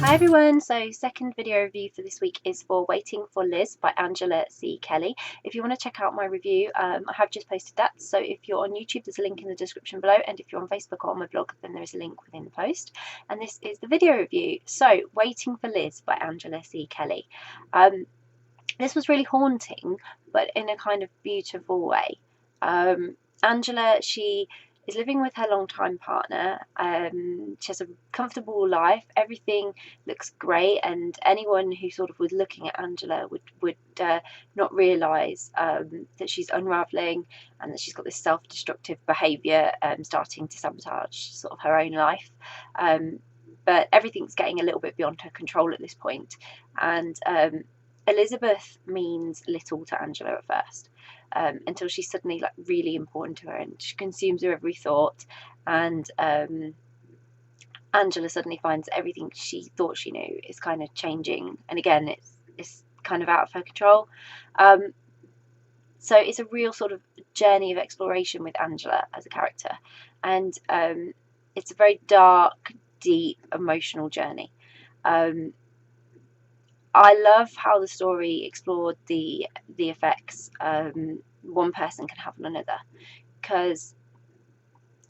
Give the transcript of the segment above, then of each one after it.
Hi everyone, so second video review for this week is for Waiting for Liz by Angela C. Kelly. If you want to check out my review, I have just posted that, so if you're on YouTube there's a link in the description below, and if you're on Facebook or on my blog then there is a link within the post. And this is the video review. So Waiting for Liz by Angela C. Kelly. This was really haunting, but in a kind of beautiful way. Angela, she is living with her long-time partner. She has a comfortable life. Everything looks great, and anyone who sort of was looking at Angela would not realise that she's unravelling and that she's got this self-destructive behaviour, starting to sabotage sort of her own life. But everything's getting a little bit beyond her control at this point, and Elizabeth means little to Angela at first, until she's suddenly like really important to her and she consumes her every thought, and Angela suddenly finds everything she thought she knew is kind of changing, and again it's kind of out of her control. So it's a real sort of journey of exploration with Angela as a character, and it's a very dark, deep, emotional journey. I love how the story explored the effects one person can have on another, because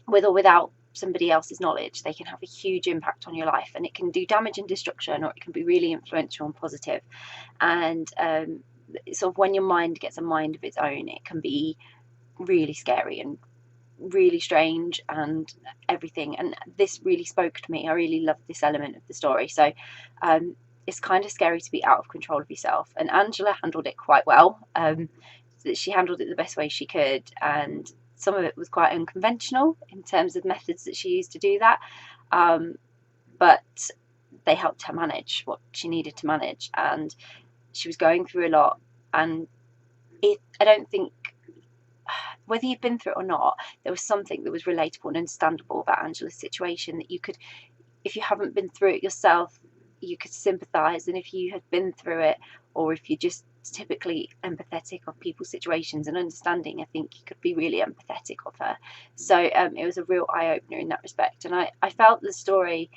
with or without somebody else's knowledge they can have a huge impact on your life, and it can do damage and destruction, or it can be really influential and positive. And sort of when your mind gets a mind of its own, it can be really scary and really strange and everything, and this really spoke to me. I really loved this element of the story. So it's kind of scary to be out of control of yourself, and Angela handled it quite well. She handled it the best way she could, and some of it was quite unconventional in terms of methods that she used to do that, but they helped her manage what she needed to manage. And she was going through a lot, and I don't think, whether you've been through it or not, there was something that was relatable and understandable about Angela's situation that you could, if you haven't been through it yourself, you could sympathise, and if you had been through it, or if you're just typically empathetic of people's situations and understanding, I think you could be really empathetic of her. So it was a real eye-opener in that respect, and I felt the story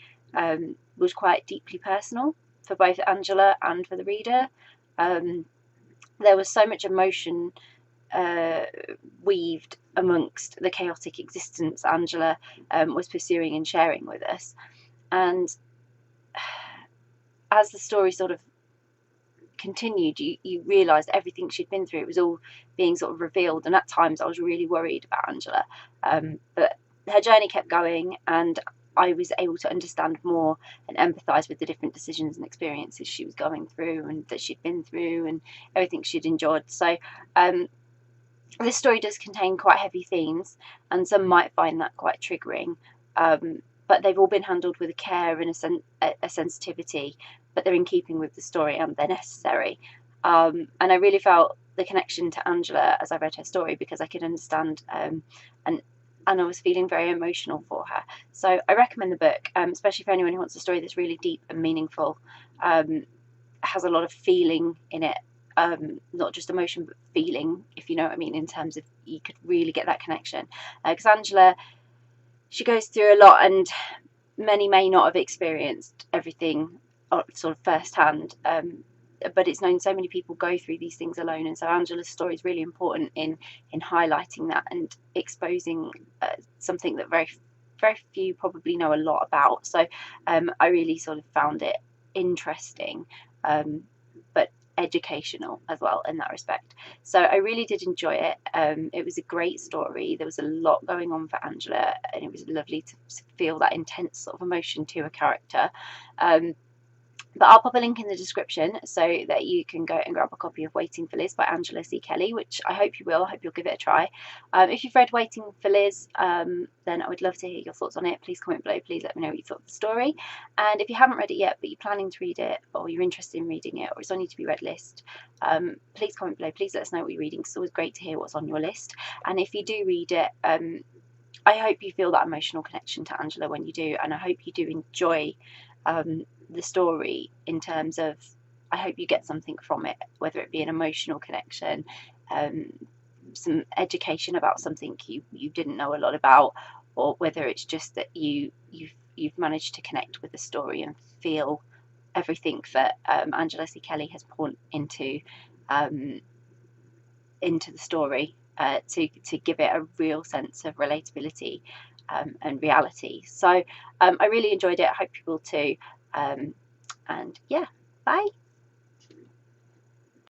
was quite deeply personal for both Angela and for the reader. There was so much emotion weaved amongst the chaotic existence Angela was pursuing and sharing with us, and as the story sort of continued, you realised everything she'd been through, it was all being sort of revealed, and at times I was really worried about Angela, but her journey kept going, and I was able to understand more and empathise with the different decisions and experiences she was going through and that she'd been through and everything she'd endured. So this story does contain quite heavy themes, and some might find that quite triggering, but they've all been handled with a care and a sensitivity, but they're in keeping with the story and they're necessary. And I really felt the connection to Angela as I read her story, because I could understand, and I was feeling very emotional for her. So I recommend the book, especially for anyone who wants a story that's really deep and meaningful, has a lot of feeling in it. Not just emotion but feeling, if you know what I mean, in terms of you could really get that connection, because Angela, she goes through a lot, and many may not have experienced everything sort of firsthand, but it's known so many people go through these things alone, and so Angela's story is really important in highlighting that and exposing something that very few probably know a lot about. So I really sort of found it interesting, but educational as well in that respect. So I really did enjoy it. It was a great story. There was a lot going on for Angela, and it was lovely to feel that intense sort of emotion to a character. But I'll pop a link in the description so that you can go and grab a copy of Waiting for Liz by Angela C. Kelly, which I hope you will. I hope you'll give it a try. If you've read Waiting for Liz, then I would love to hear your thoughts on it. Please comment below. Please let me know what you thought of the story. And if you haven't read it yet, but you're planning to read it, or you're interested in reading it, or it's on your to-be-read list, please comment below. Please let us know what you're reading. It's always great to hear what's on your list. And if you do read it, I hope you feel that emotional connection to Angela when you do, and I hope you do enjoy the story, in terms of, I hope you get something from it, whether it be an emotional connection, some education about something you didn't know a lot about, or whether it's just that you've managed to connect with the story and feel everything that Angela C. Kelly has poured into the story to give it a real sense of relatability and reality. So I really enjoyed it. I hope you will too. And yeah, bye.